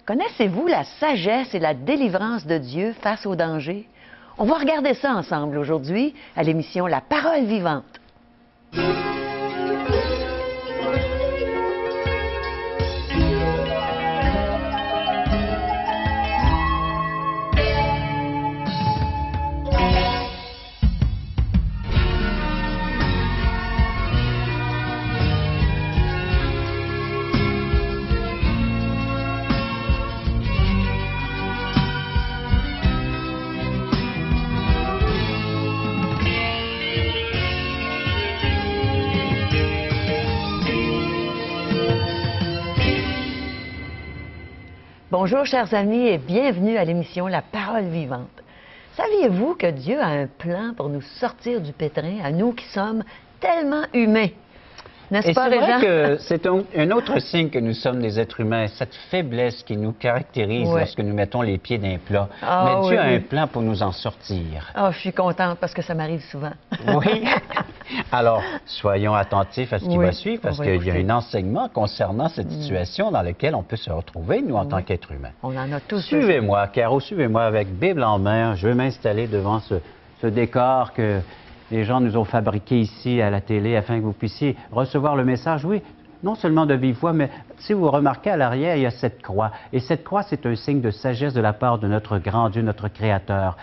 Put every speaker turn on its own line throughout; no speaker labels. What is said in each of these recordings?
Connaissez-vous la sagesse et la délivrance de Dieu face au danger? On va regarder ça ensemble aujourd'hui à l'émission La Parole vivante. Bonjour chers amis et bienvenue à l'émission La Parole vivante. Saviez-vous que Dieu a un plan pour nous sortir du pétrin, à nous qui sommes tellement humains? N'est-ce pas, Régent?
C'est vrai que c'est un autre signe que nous sommes des êtres humains, cette faiblesse qui nous caractérise lorsque nous mettons les pieds dans un plat. Mais Dieu a un plan pour nous en sortir.
Oh, je suis contente parce que ça m'arrive souvent.
Oui. Alors, soyons attentifs à ce qui va suivre parce qu'il y a un enseignement concernant cette situation dans laquelle on peut se retrouver, nous, en tant qu'êtres humains.
On en a tous.
Suivez-moi, Caro, suivez-moi avec Bible en main. Je vais m'installer devant ce décor que les gens nous ont fabriqué ici à la télé afin que vous puissiez recevoir le message, oui, non seulement de vive voix, mais si vous remarquez à l'arrière, il y a cette croix. Et cette croix, c'est un signe de sagesse de la part de notre grand Dieu, notre Créateur.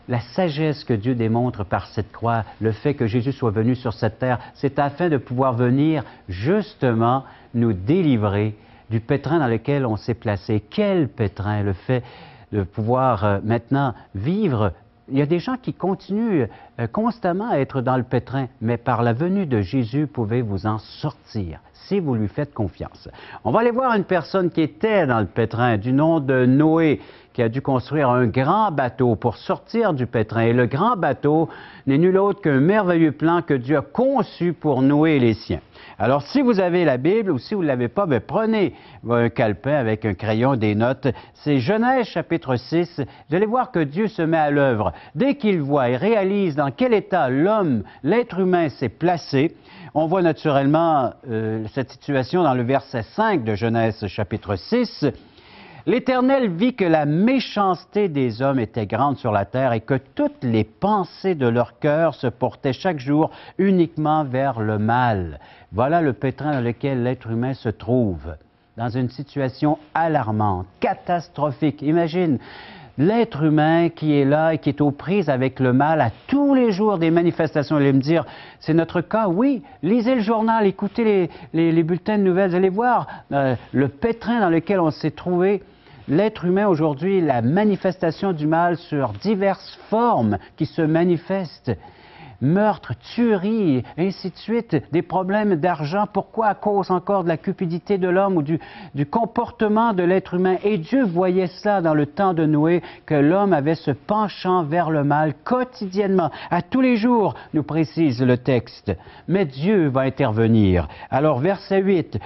La sagesse que Dieu démontre par cette croix, le fait que Jésus soit venu sur cette terre, c'est afin de pouvoir venir justement nous délivrer du pétrin dans lequel on s'est placé. Quel pétrin, le fait de pouvoir maintenant vivre. Il y a des gens qui continuent constamment à être dans le pétrin, mais par la venue de Jésus, vous pouvez vous en sortir, si vous lui faites confiance. On va aller voir une personne qui était dans le pétrin, du nom de Noé, qui a dû construire un grand bateau pour sortir du pétrin. Et le grand bateau n'est nul autre qu'un merveilleux plan que Dieu a conçu pour Noé et les siens. Alors, si vous avez la Bible ou si vous ne l'avez pas, bien, prenez un calepin avec un crayon, des notes. C'est Genèse chapitre 6. Vous allez voir que Dieu se met à l'œuvre. Dès qu'il voit et réalise dans quel état l'homme, l'être humain s'est placé, on voit naturellement cette situation dans le verset 5 de Genèse chapitre 6. L'Éternel vit que la méchanceté des hommes était grande sur la terre et que toutes les pensées de leur cœur se portaient chaque jour uniquement vers le mal. Voilà le pétrin dans lequel l'être humain se trouve, dans une situation alarmante, catastrophique. Imagine l'être humain qui est là et qui est aux prises avec le mal à tous les jours des manifestations. Vous allez me dire, c'est notre cas? Oui, lisez le journal, écoutez les bulletins de nouvelles, vous allez voir le pétrin dans lequel on s'est trouvé. L'être humain aujourd'hui, la manifestation du mal sur diverses formes qui se manifestent. Meurtre, tuerie, ainsi de suite, des problèmes d'argent. Pourquoi? À cause encore de la cupidité de l'homme ou du comportement de l'être humain. Et Dieu voyait cela dans le temps de Noé, que l'homme avait ce penchant vers le mal quotidiennement, à tous les jours, nous précise le texte. Mais Dieu va intervenir. Alors, verset 8,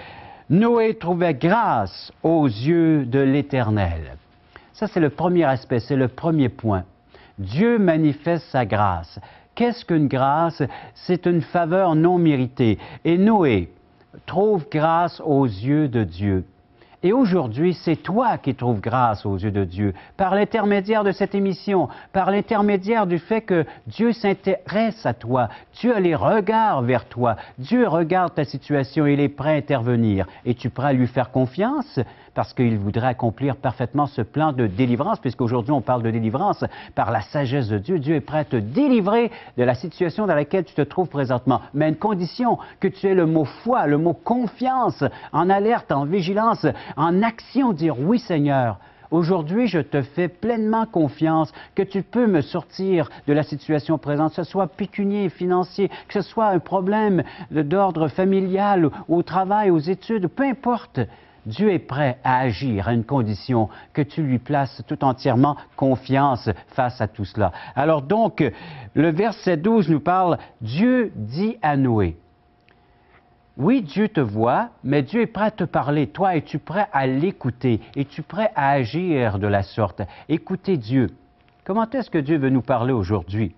Noé trouvait grâce aux yeux de l'Éternel. Ça, c'est le premier aspect, c'est le premier point. Dieu manifeste sa grâce. Qu'est-ce qu'une grâce? C'est une faveur non méritée. Et Noé trouve grâce aux yeux de Dieu. Et aujourd'hui, c'est toi qui trouves grâce aux yeux de Dieu, par l'intermédiaire de cette émission, par l'intermédiaire du fait que Dieu s'intéresse à toi, Dieu a les regards vers toi, Dieu regarde ta situation et il est prêt à intervenir. Es-tu prêt à lui faire confiance? Parce qu'il voudrait accomplir parfaitement ce plan de délivrance, puisqu'aujourd'hui on parle de délivrance par la sagesse de Dieu. Dieu est prêt à te délivrer de la situation dans laquelle tu te trouves présentement. Mais à une condition, que tu aies le mot foi, le mot confiance, en alerte, en vigilance, en action, dire oui Seigneur. Aujourd'hui, je te fais pleinement confiance que tu peux me sortir de la situation présente, que ce soit pécunier, financier, que ce soit un problème d'ordre familial, au travail, aux études, peu importe. Dieu est prêt à agir à une condition que tu lui places tout entièrement confiance face à tout cela. Alors donc, le verset 12 nous parle, Dieu dit à Noé. Oui, Dieu te voit, mais Dieu est prêt à te parler. Toi, es-tu prêt à l'écouter? Es-tu prêt à agir de la sorte? Écoutez Dieu. Comment est-ce que Dieu veut nous parler aujourd'hui?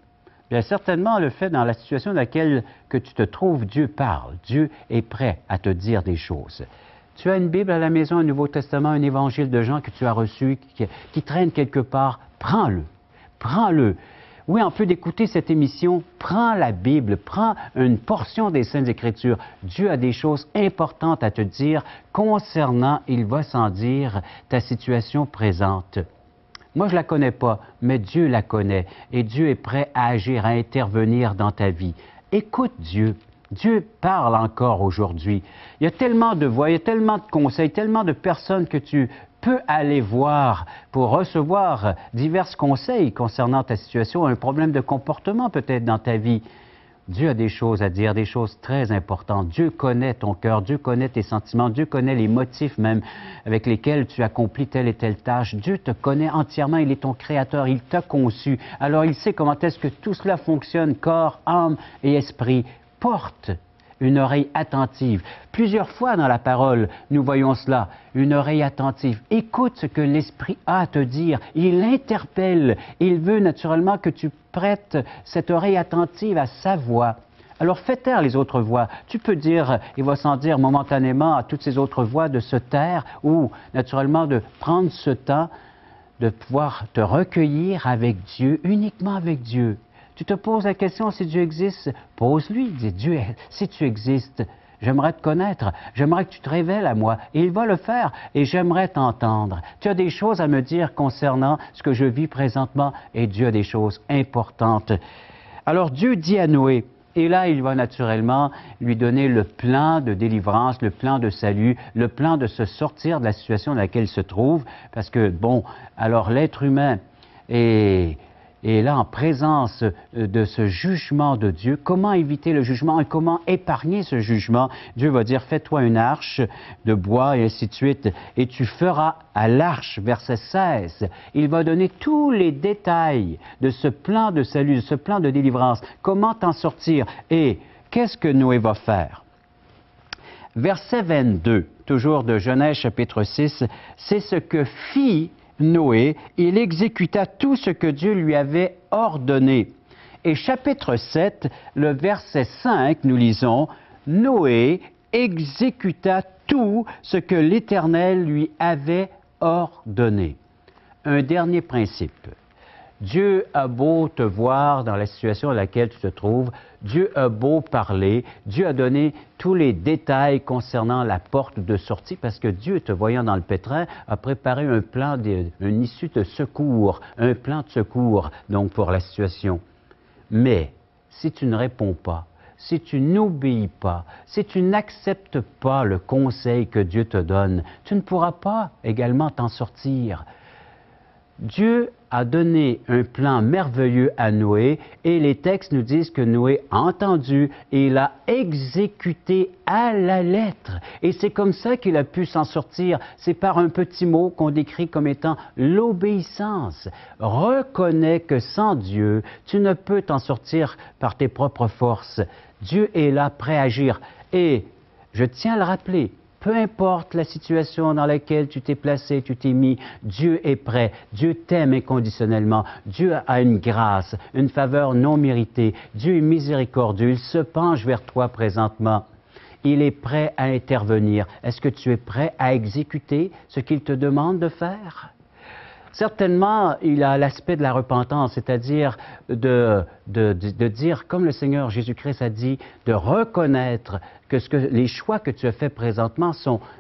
Bien certainement, le fait dans la situation dans laquelle que tu te trouves, Dieu parle. Dieu est prêt à te dire des choses. Tu as une Bible à la maison, un Nouveau Testament, un évangile de Jean que tu as reçu, qui traîne quelque part. Prends-le. Prends-le. Oui, en plus d'écouter cette émission, prends la Bible, prends une portion des Saintes Écritures. Dieu a des choses importantes à te dire concernant, il va sans dire, ta situation présente. Moi, je ne la connais pas, mais Dieu la connaît et Dieu est prêt à agir, à intervenir dans ta vie. Écoute Dieu. Dieu parle encore aujourd'hui. Il y a tellement de voix, il y a tellement de conseils, tellement de personnes que tu peux aller voir pour recevoir divers conseils concernant ta situation, un problème de comportement peut-être dans ta vie. Dieu a des choses à dire, des choses très importantes. Dieu connaît ton cœur, Dieu connaît tes sentiments, Dieu connaît les motifs même avec lesquels tu accomplis telle et telle tâche. Dieu te connaît entièrement, il est ton créateur, il t'a conçu. Alors il sait comment est-ce que tout cela fonctionne, corps, âme et esprit. Porte une oreille attentive. Plusieurs fois dans la parole, nous voyons cela, une oreille attentive. Écoute ce que l'Esprit a à te dire. Il interpelle. Il veut naturellement que tu prêtes cette oreille attentive à sa voix. Alors fais taire les autres voix. Tu peux dire, il va sans dire momentanément à toutes ces autres voix de se taire ou naturellement de prendre ce temps de pouvoir te recueillir avec Dieu, uniquement avec Dieu. Tu te poses la question si Dieu existe, pose-lui, dis Dieu, si tu existes, j'aimerais te connaître, j'aimerais que tu te révèles à moi, et il va le faire, et j'aimerais t'entendre. Tu as des choses à me dire concernant ce que je vis présentement, et Dieu a des choses importantes. Alors Dieu dit à Noé, et là il va naturellement lui donner le plan de délivrance, le plan de salut, le plan de se sortir de la situation dans laquelle il se trouve, parce que, bon, alors l'être humain est... Et là, en présence de ce jugement de Dieu, comment éviter le jugement et comment épargner ce jugement? Dieu va dire, fais-toi une arche de bois et ainsi de suite, et tu feras à l'arche, verset 16. Il va donner tous les détails de ce plan de salut, de ce plan de délivrance, comment t'en sortir et qu'est-ce que Noé va faire? Verset 22, toujours de Genèse chapitre 6, c'est ce que fit Noé, il exécuta tout ce que Dieu lui avait ordonné. Et chapitre 7, le verset 5, nous lisons, Noé exécuta tout ce que l'Éternel lui avait ordonné. Un dernier principe. Dieu a beau te voir dans la situation dans laquelle tu te trouves, Dieu a beau parler, Dieu a donné tous les détails concernant la porte de sortie parce que Dieu, te voyant dans le pétrin, a préparé un plan, une issue de secours, un plan de secours donc pour la situation. Mais si tu ne réponds pas, si tu n'obéis pas, si tu n'acceptes pas le conseil que Dieu te donne, tu ne pourras pas également t'en sortir. Dieu a donné un plan merveilleux à Noé et les textes nous disent que Noé a entendu et il a exécuté à la lettre. Et c'est comme ça qu'il a pu s'en sortir. C'est par un petit mot qu'on décrit comme étant l'obéissance. Reconnais que sans Dieu, tu ne peux t'en sortir par tes propres forces. Dieu est là, prêt à agir. Et je tiens à le rappeler, peu importe la situation dans laquelle tu t'es placé, tu t'es mis, Dieu est prêt. Dieu t'aime inconditionnellement. Dieu a une grâce, une faveur non méritée. Dieu est miséricordieux. Il se penche vers toi présentement. Il est prêt à intervenir. Est-ce que tu es prêt à exécuter ce qu'il te demande de faire? Certainement, il a l'aspect de la repentance, c'est-à-dire de dire, comme le Seigneur Jésus-Christ a dit, de reconnaître que les choix que tu as faits présentement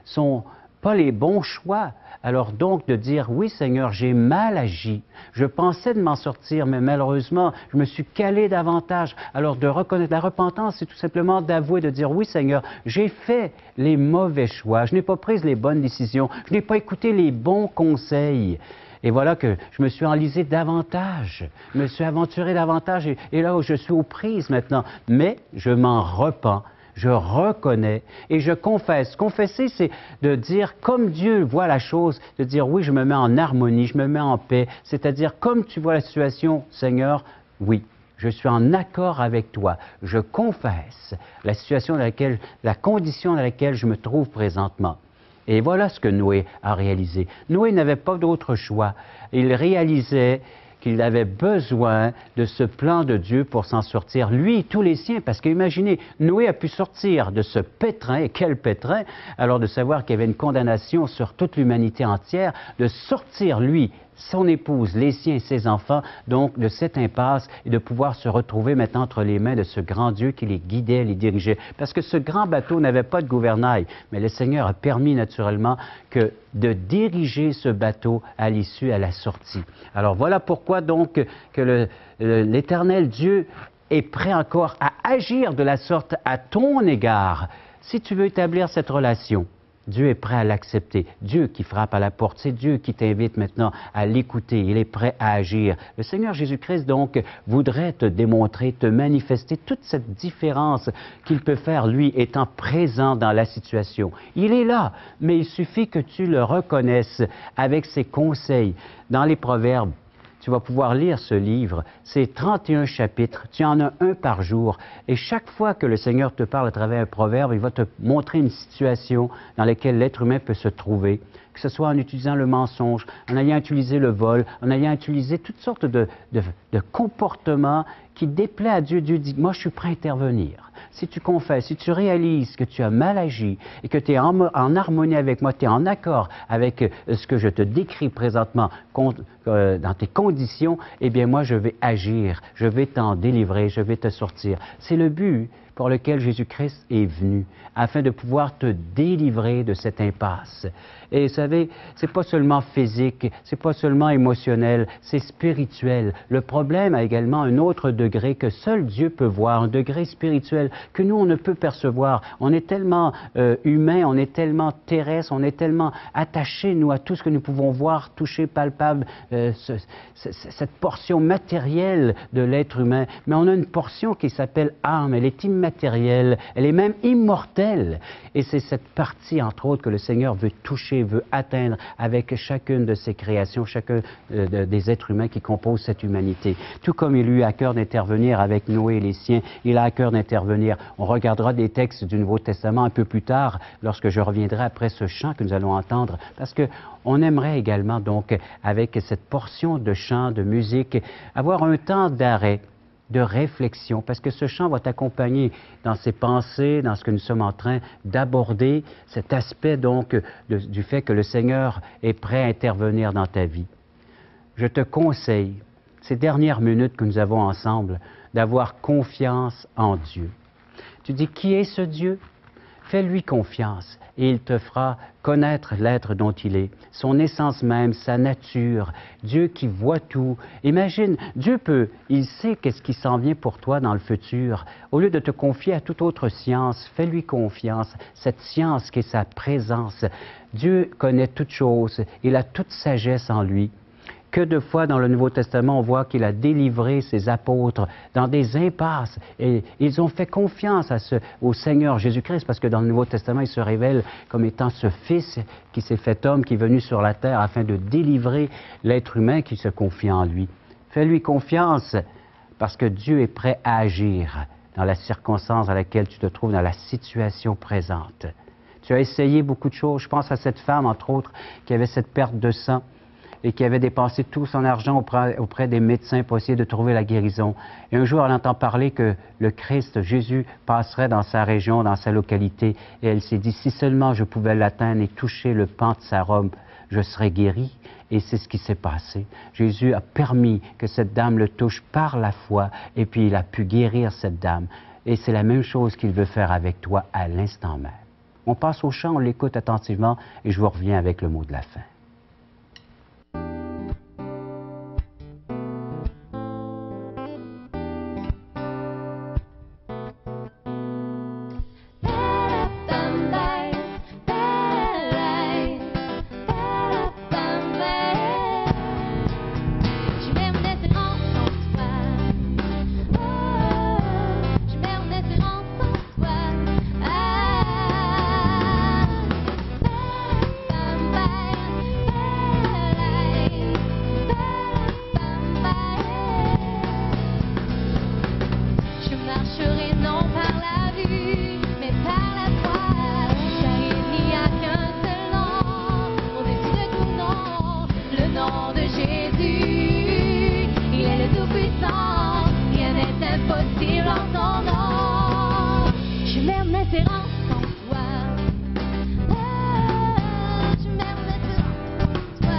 sont pas les bons choix. Alors donc de dire, oui Seigneur, j'ai mal agi. Je pensais de m'en sortir, mais malheureusement, je me suis calé davantage. Alors de reconnaître la repentance, c'est tout simplement d'avouer, de dire, oui Seigneur, j'ai fait les mauvais choix. Je n'ai pas pris les bonnes décisions. Je n'ai pas écouté les bons conseils. Et voilà que je me suis enlisé davantage, je me suis aventuré davantage, et là où je suis aux prises maintenant. Mais je m'en repens, je reconnais et je confesse. Confesser, c'est de dire comme Dieu voit la chose, de dire oui, je me mets en harmonie, je me mets en paix. C'est-à-dire comme tu vois la situation, Seigneur, oui, je suis en accord avec toi. Je confesse la situation dans laquelle, la condition dans laquelle je me trouve présentement. Et voilà ce que Noé a réalisé. Noé n'avait pas d'autre choix. Il réalisait qu'il avait besoin de ce plan de Dieu pour s'en sortir, lui et tous les siens, parce qu'imaginez, Noé a pu sortir de ce pétrin, et quel pétrin, alors de savoir qu'il y avait une condamnation sur toute l'humanité entière, de sortir, lui, son épouse, les siens et ses enfants, donc de cette impasse et de pouvoir se retrouver maintenant entre les mains de ce grand Dieu qui les guidait, les dirigeait. Parce que ce grand bateau n'avait pas de gouvernail, mais le Seigneur a permis naturellement de diriger ce bateau à l'issue, à la sortie. Alors voilà pourquoi donc que l'Éternel Dieu est prêt encore à agir de la sorte à ton égard. Si tu veux établir cette relation, Dieu est prêt à l'accepter. Dieu qui frappe à la porte, c'est Dieu qui t'invite maintenant à l'écouter. Il est prêt à agir. Le Seigneur Jésus-Christ, donc, voudrait te démontrer, te manifester toute cette différence qu'il peut faire, lui, étant présent dans la situation. Il est là, mais il suffit que tu le reconnaisses avec ses conseils. Dans les Proverbes, tu vas pouvoir lire ce livre. C'est 31 chapitres. Tu en as un par jour. Et chaque fois que le Seigneur te parle à travers un proverbe, il va te montrer une situation dans laquelle l'être humain peut se trouver. Que ce soit en utilisant le mensonge, en ayant utilisé le vol, en ayant utilisé toutes sortes de comportements qui déplaient à Dieu. Dieu dit, moi, je suis prêt à intervenir. Si tu confesses, si tu réalises que tu as mal agi et que tu es en harmonie avec moi, tu es en accord avec ce que je te décris présentement dans tes conditions, eh bien moi je vais agir, je vais t'en délivrer, je vais te sortir. C'est le but pour lequel Jésus-Christ est venu, afin de pouvoir te délivrer de cette impasse. Et vous savez, c'est pas seulement physique, c'est pas seulement émotionnel, c'est spirituel. Le problème a également un autre degré que seul Dieu peut voir, un degré spirituel que nous, on ne peut percevoir. On est tellement humain, on est tellement terrestre, on est tellement attaché, nous, à tout ce que nous pouvons voir, toucher, palpable, cette portion matérielle de l'être humain. Mais on a une portion qui s'appelle âme, elle est immatérielle, elle est même immortelle. Et c'est cette partie, entre autres, que le Seigneur veut toucher, veut atteindre avec chacune de ses créations, chacun des êtres humains qui composent cette humanité. Tout comme il eut à cœur d'intervenir avec Noé et les siens, il a à cœur d'intervenir. On regardera des textes du Nouveau Testament un peu plus tard, lorsque je reviendrai après ce chant que nous allons entendre, parce qu'on aimerait également, donc, avec cette portion de chant, de musique, avoir un temps d'arrêt, de réflexion, parce que ce chant va t'accompagner dans ses pensées, dans ce que nous sommes en train d'aborder, cet aspect donc du fait que le Seigneur est prêt à intervenir dans ta vie. Je te conseille, ces dernières minutes que nous avons ensemble, d'avoir confiance en Dieu. Tu dis, qui est ce Dieu? Fais-lui confiance et il te fera connaître l'être dont il est, son essence même, sa nature, Dieu qui voit tout. Imagine, Dieu il sait qu'est-ce qui s'en vient pour toi dans le futur. Au lieu de te confier à toute autre science, fais-lui confiance, cette science qui est sa présence. Dieu connaît toutes choses, il a toute sagesse en lui. Que de fois dans le Nouveau Testament, on voit qu'il a délivré ses apôtres dans des impasses. Et ils ont fait confiance au Seigneur Jésus-Christ, parce que dans le Nouveau Testament, il se révèle comme étant ce Fils qui s'est fait homme, qui est venu sur la terre afin de délivrer l'être humain qui se confie en lui. Fais-lui confiance, parce que Dieu est prêt à agir dans la circonstance dans laquelle tu te trouves, dans la situation présente. Tu as essayé beaucoup de choses. Je pense à cette femme, entre autres, qui avait cette perte de sang et qui avait dépensé tout son argent auprès des médecins pour essayer de trouver la guérison. Et un jour, elle entend parler que le Christ, Jésus, passerait dans sa région, dans sa localité, et elle s'est dit, si seulement je pouvais l'atteindre et toucher le pan de sa robe, je serais guérie. Et c'est ce qui s'est passé. Jésus a permis que cette dame le touche par la foi, et puis il a pu guérir cette dame. Et c'est la même chose qu'il veut faire avec toi à l'instant même. On passe au chant, on l'écoute attentivement, et je vous reviens avec le mot de la fin.
Jésus, espérance en toi. Je mets mon espérance en toi.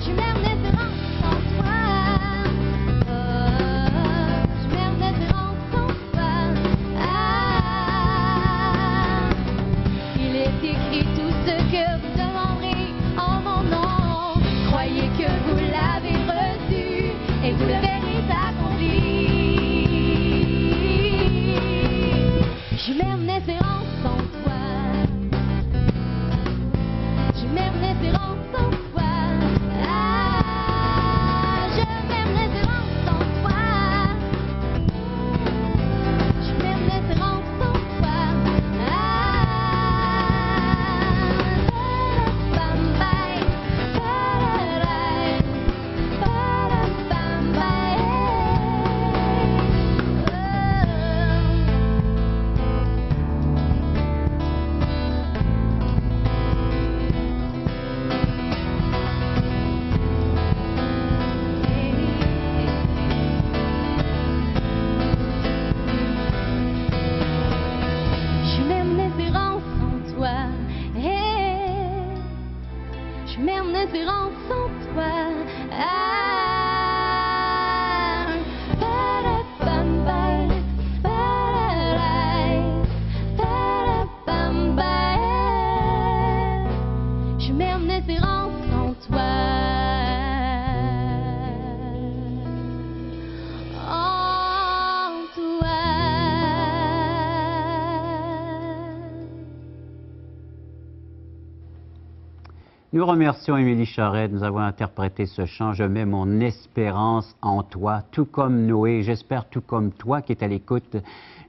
Je mets mon espérance en toi. Je mets mon espérance en toi. Il est écrit tout ce que vous demanderez en mon nom. Croyez que vous l'avez reçu et vous le verrez accompli. Je mets mon espérance en toi. Je mets mon espérance en toi. Je mets mon espérance en toi. Je mets mon espérance en toi. Je mets mon espérance en toi. Je mets mon espérance en toi. Je mets mon espérance en toi. En toi.
Nous remercions Émilie Charret de nous avoir interprété ce chant. Je mets mon espérance en toi, tout comme Noé, j'espère tout comme toi qui est à l'écoute.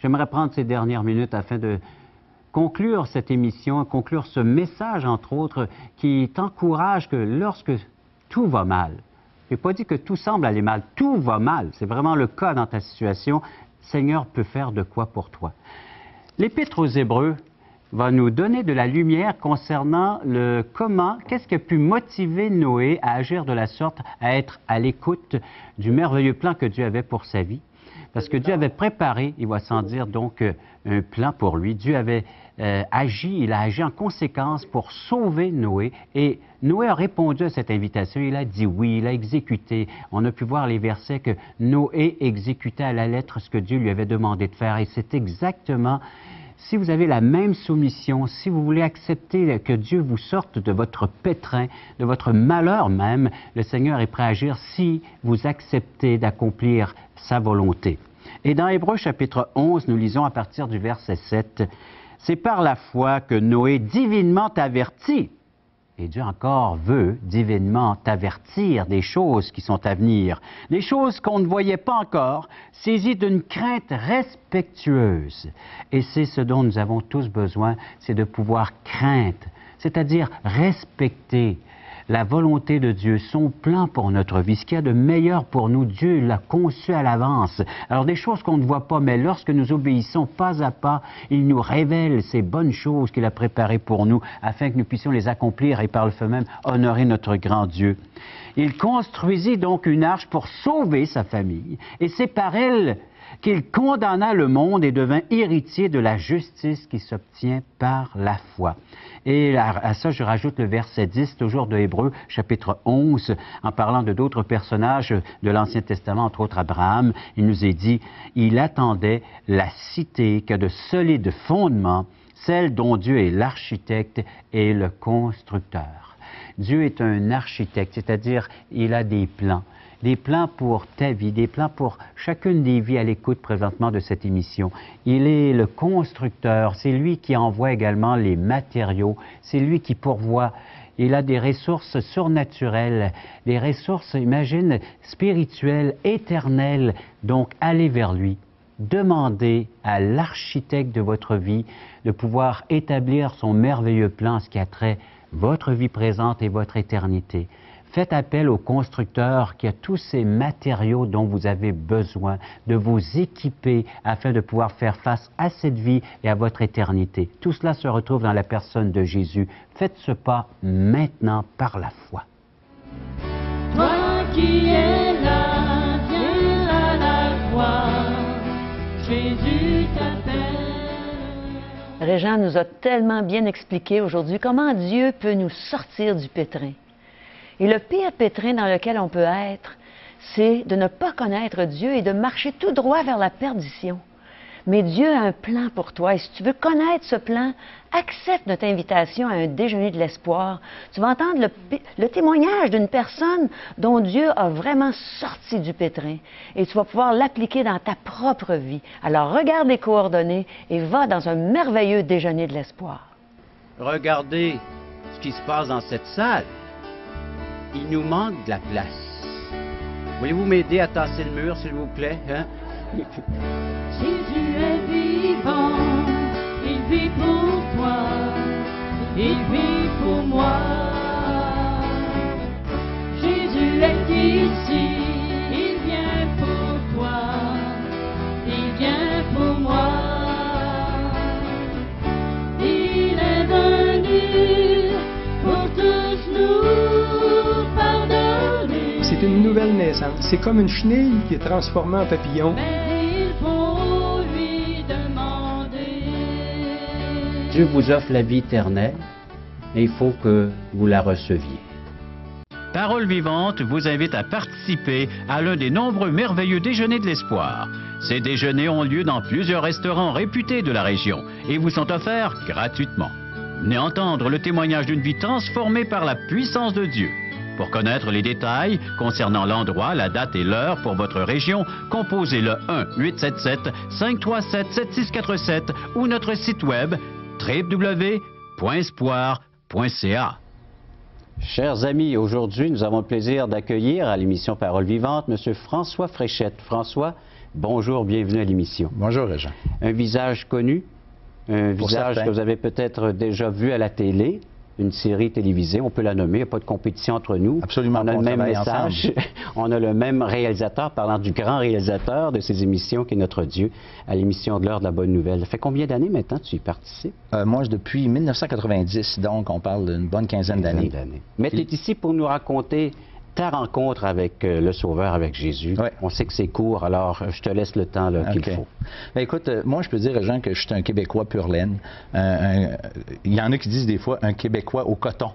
J'aimerais prendre ces dernières minutes afin de conclure cette émission, conclure ce message, entre autres, qui t'encourage que lorsque tout va mal, je n'ai pas dit que tout semble aller mal, tout va mal, c'est vraiment le cas dans ta situation, le Seigneur peut faire de quoi pour toi. L'Épître aux Hébreux va nous donner de la lumière concernant qu'est-ce qui a pu motiver Noé à agir de la sorte, à être à l'écoute du merveilleux plan que Dieu avait pour sa vie. Parce que Dieu avait préparé, il va sans dire donc, un plan pour lui. Dieu avait il a agi en conséquence pour sauver Noé. Et Noé a répondu à cette invitation, il a dit oui, il a exécuté. On a pu voir les versets que Noé exécutait à la lettre ce que Dieu lui avait demandé de faire. Et c'est exactement, si vous avez la même soumission, si vous voulez accepter que Dieu vous sorte de votre pétrin, de votre malheur même, le Seigneur est prêt à agir si vous acceptez d'accomplir sa volonté. Et dans Hébreux chapitre 11, nous lisons à partir du verset 7, « C'est par la foi que Noé, divinement averti, et Dieu encore veut divinement t'avertir des choses qui sont à venir, des choses qu'on ne voyait pas encore, saisi d'une crainte respectueuse. » Et c'est ce dont nous avons tous besoin, c'est de pouvoir craindre, c'est-à-dire respecter la volonté de Dieu, son plan pour notre vie, ce qu'il y a de meilleur pour nous, Dieu l'a conçu à l'avance. Alors des choses qu'on ne voit pas, mais lorsque nous obéissons pas à pas, il nous révèle ces bonnes choses qu'il a préparées pour nous, afin que nous puissions les accomplir et par le fait même honorer notre grand Dieu. Il construisit donc une arche pour sauver sa famille, et c'est par elle qu'il condamna le monde et devint héritier de la justice qui s'obtient par la foi. Et à ça, je rajoute le verset 10, toujours de Hébreux, chapitre 11, en parlant de d'autres personnages de l'Ancien Testament, entre autres Abraham. Il nous est dit, il attendait la cité qui a de solides fondements, celle dont Dieu est l'architecte et le constructeur. Dieu est un architecte, c'est-à-dire il a des plans pour ta vie, des plans pour chacune des vies à l'écoute présentement de cette émission. Il est le constructeur, c'est lui qui envoie également les matériaux, c'est lui qui pourvoit. Il a des ressources surnaturelles, des ressources, imagine, spirituelles, éternelles. Donc, allez vers lui. Demandez à l'architecte de votre vie de pouvoir établir son merveilleux plan, ce qui a trait votre vie présente et votre éternité. Faites appel au constructeur qui a tous ces matériaux dont vous avez besoin, de vous équiper afin de pouvoir faire face à cette vie et à votre éternité. Tout cela se retrouve dans la personne de Jésus. Faites ce pas maintenant par la foi.
Toi qui es là, viens à la croix, Jésus t'a
Régent nous a tellement bien expliqué aujourd'hui comment Dieu peut nous sortir du pétrin. Et le pire pétrin dans lequel on peut être, c'est de ne pas connaître Dieu et de marcher tout droit vers la perdition. Mais Dieu a un plan pour toi et si tu veux connaître ce plan, accepte notre invitation à un déjeuner de l'espoir. Tu vas entendre le témoignage d'une personne dont Dieu a vraiment sorti du pétrin et tu vas pouvoir l'appliquer dans ta propre vie. Alors regarde les coordonnées et va dans un merveilleux déjeuner de l'espoir.
Regardez ce qui se passe dans cette salle. Il nous manque de la place. Voulez-vous m'aider à tasser le mur, s'il vous plaît, hein?
Jésus est vivant, il vit pour toi, il vit pour moi. Jésus est ici, il vient pour toi, il vient pour moi. Il est venu pour tous nous pardonner.
C'est une nouvelle naissance. C'est comme une chenille qui est transformée en papillon.
Dieu vous offre la vie éternelle et il faut que vous la receviez. Parole vivante vous invite à participer à l'un des nombreux merveilleux déjeuners de l'espoir. Ces déjeuners ont lieu dans plusieurs restaurants réputés de la région et vous sont offerts gratuitement. Venez entendre le témoignage d'une vie transformée par la puissance de Dieu. Pour connaître les détails concernant l'endroit, la date et l'heure pour votre région, composez le 1-877-537-7647 ou notre site web www.espoir.ca. Chers amis, aujourd'hui, nous avons le plaisir d'accueillir à l'émission Parole vivante M. François Fréchette. François, bonjour, bienvenue à l'émission.
Bonjour, Régent.
Un visage connu, un
Pour
visage
certains.
que vous avez peut-être déjà vu à la télé, une série télévisée, on peut la nommer, il n'y a pas de compétition entre nous.
Absolument,
on a le
on
même
travaille
message,
ensemble.
on a le même réalisateur, parlant du grand réalisateur de ces émissions qui est notre Dieu, à l'émission de l'heure de la bonne nouvelle. Ça fait combien d'années maintenant que tu y participes?
Moi, depuis 1990, donc on parle d'une bonne quinzaine d'années.
Mais tu es ici pour nous raconter ta rencontre avec le Sauveur, avec Jésus.
Ouais.
On sait que c'est court, alors je te laisse le temps qu'il
OK.
faut.
Ben, écoute, moi, je peux dire, Jean, que je suis un Québécois pur laine. Il y en a qui disent des fois un Québécois au coton.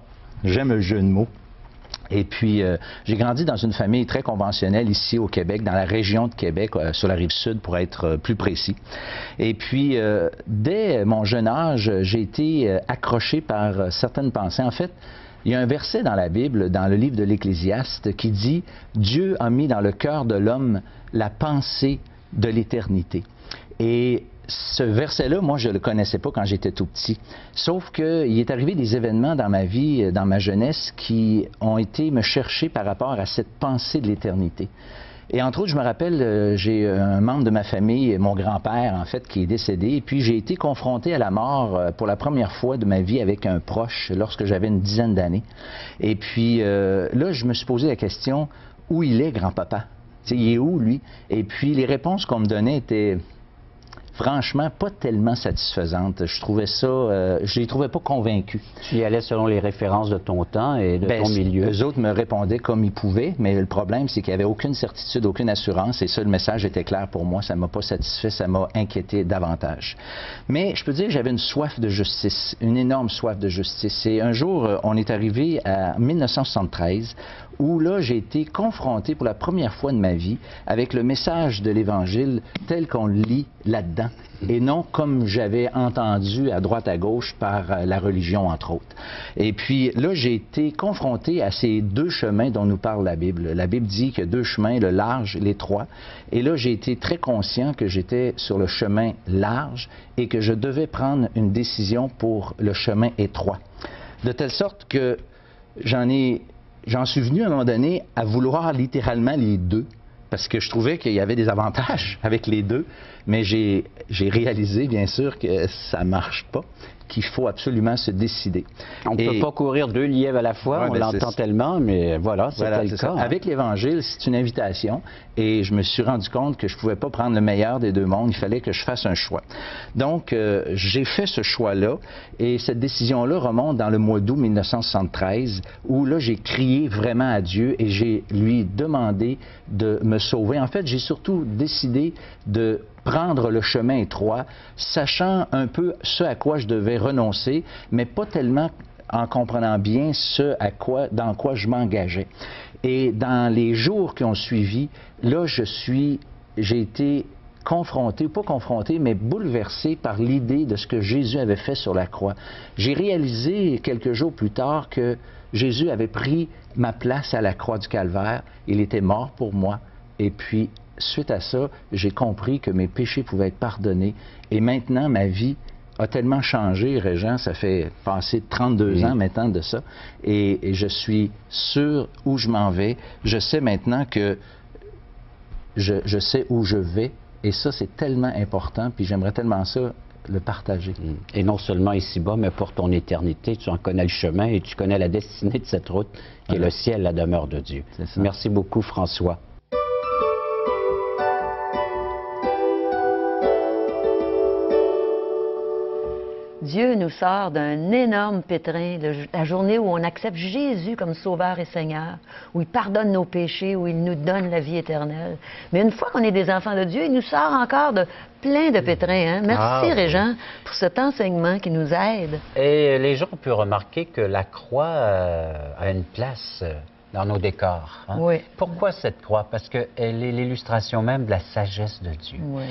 J'aime le jeu de mots. Et puis, j'ai grandi dans une famille très conventionnelle ici au Québec, dans la région de Québec, sur la rive sud, pour être plus précis. Et puis, dès mon jeune âge, j'ai été accroché par certaines pensées. En fait, il y a un verset dans la Bible, dans le livre de l'Ecclésiaste, qui dit « Dieu a mis dans le cœur de l'homme la pensée de l'éternité ». Et ce verset-là, moi, je ne le connaissais pas quand j'étais tout petit. Sauf qu'il est arrivé des événements dans ma vie, dans ma jeunesse, qui ont été me chercher par rapport à cette pensée de l'éternité. Et entre autres, je me rappelle, j'ai un membre de ma famille, mon grand-père, en fait, qui est décédé. Et puis, j'ai été confronté à la mort pour la première fois de ma vie avec un proche lorsque j'avais une dizaine d'années. Et puis, là, je me suis posé la question, où il est, grand-papa? Tu sais, il est où, lui? Et puis, les réponses qu'on me donnait étaient franchement pas tellement satisfaisantes. Je trouvais ça, je les trouvais pas convaincus.
Tu y allais selon les références de ton temps et de ton milieu.
Eux autres me répondaient comme ils pouvaient, mais le problème, c'est qu'il n'y avait aucune certitude, aucune assurance, et ça, le message était clair pour moi. Ça ne m'a pas satisfait, ça m'a inquiété davantage. Mais je peux dire que j'avais une soif de justice, une énorme soif de justice. Et un jour, on est arrivé à 1973, où là, j'ai été confronté pour la première fois de ma vie avec le message de l'Évangile tel qu'on le lit là-dedans, et non comme j'avais entendu à droite à gauche par la religion, entre autres. Et puis là, j'ai été confronté à ces deux chemins dont nous parle la Bible. La Bible dit qu'il y a deux chemins, le large, l'étroit. Et là, j'ai été très conscient que j'étais sur le chemin large et que je devais prendre une décision pour le chemin étroit. De telle sorte que j'en suis venu à un moment donné à vouloir littéralement les deux, parce que je trouvais qu'il y avait des avantages avec les deux, mais j'ai réalisé, bien sûr, que ça ne marche pas, qu'il faut absolument se décider.
On ne peut pas courir deux lièvres à la fois,
Ouais,
on l'entend tellement, mais voilà, c'était le cas.
Avec l'Évangile, c'est une invitation, et je me suis rendu compte que je ne pouvais pas prendre le meilleur des deux mondes, il fallait que je fasse un choix. Donc, j'ai fait ce choix-là, et cette décision-là remonte dans le mois d'août 1973, où là, j'ai crié vraiment à Dieu, et j'ai lui demandé de me sauver. En fait, j'ai surtout décidé de prendre le chemin étroit, sachant un peu ce à quoi je devais renoncer, mais pas tellement en comprenant bien dans quoi je m'engageais. Et dans les jours qui ont suivi, là, j'ai été confronté, pas confronté, mais bouleversé par l'idée de ce que Jésus avait fait sur la croix. J'ai réalisé quelques jours plus tard que Jésus avait pris ma place à la croix du Calvaire. Il était mort pour moi. Et puis, suite à ça, j'ai compris que mes péchés pouvaient être pardonnés. Et maintenant, ma vie a tellement changé, Régent, ça fait passer 32 ans maintenant de ça. Et je suis sûr où je m'en vais. Je sais maintenant que je sais où je vais. Et ça, c'est tellement important, puis j'aimerais tellement ça le partager.
Et non seulement ici-bas, mais pour ton éternité, tu en connais le chemin et tu connais la destinée de cette route qui est le ciel, la demeure de Dieu. Merci beaucoup, François.
Dieu nous sort d'un énorme pétrin, la journée où on accepte Jésus comme Sauveur et Seigneur, où il pardonne nos péchés, où il nous donne la vie éternelle. Mais une fois qu'on est des enfants de Dieu, il nous sort encore de plein de pétrins. Hein? Merci, Régent, pour cet enseignement qui nous aide.
Et les gens ont pu remarquer que la croix a une place dans nos décors. Hein?
Oui.
Pourquoi cette croix? Parce qu'elle est l'illustration même de la sagesse de Dieu.
Oui.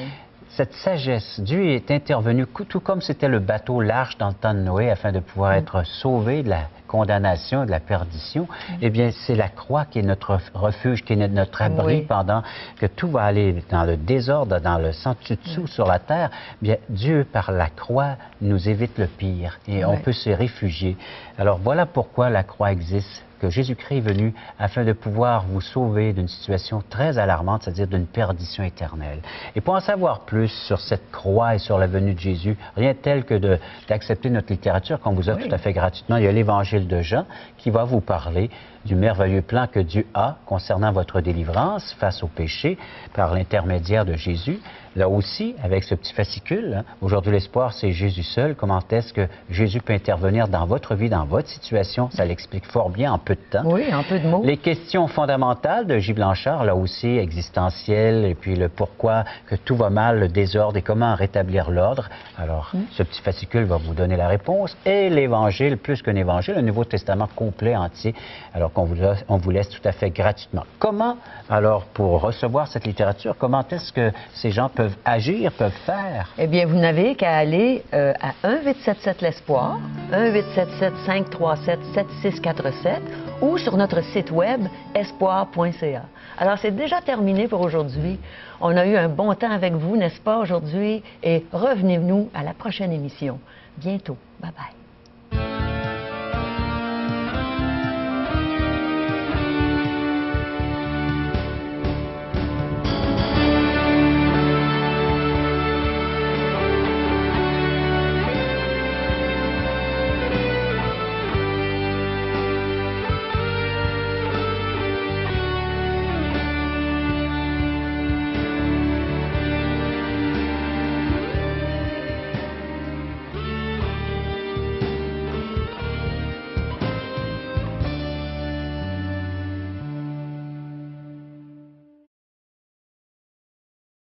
Cette sagesse, Dieu est intervenu, tout comme c'était le bateau l'arche dans le temps de Noé, afin de pouvoir être sauvé de la condamnation, de la perdition. Eh bien, c'est la croix qui est notre refuge, qui est notre abri pendant que tout va aller dans le désordre, dans le sang dessous sur la terre. Bien, Dieu, par la croix, nous évite le pire et on peut se réfugier. Alors, voilà pourquoi la croix existe, que Jésus-Christ est venu afin de pouvoir vous sauver d'une situation très alarmante, c'est-à-dire d'une perdition éternelle. Et pour en savoir plus sur cette croix et sur la venue de Jésus, rien de tel que d'accepter notre littérature qu'on vous offre tout à fait gratuitement. Il y a l'Évangile de Jean qui va vous parler du merveilleux plan que Dieu a concernant votre délivrance face au péché par l'intermédiaire de Jésus. Là aussi, avec ce petit fascicule, hein, aujourd'hui l'espoir, c'est Jésus seul. Comment est-ce que Jésus peut intervenir dans votre vie, dans votre situation? Ça l'explique fort bien en peu de temps.
Oui, en peu de mots.
Les questions fondamentales de J. Blanchard, là aussi, existentielles, et puis le pourquoi que tout va mal, le désordre et comment rétablir l'ordre. Alors, ce petit fascicule va vous donner la réponse. Et l'Évangile, plus qu'un Évangile, un Nouveau Testament complet, entier, alors qu'on vous laisse tout à fait gratuitement. Comment, alors, pour recevoir cette littérature, comment est-ce que ces gens peuvent agir, peuvent faire?
Eh bien, vous n'avez qu'à aller à 1-877-L'Espoir, 1-877-537-7647 ou sur notre site web espoir.ca. Alors, c'est déjà terminé pour aujourd'hui. On a eu un bon temps avec vous, n'est-ce pas, aujourd'hui? Et revenez-nous à la prochaine émission. Bientôt. Bye-bye.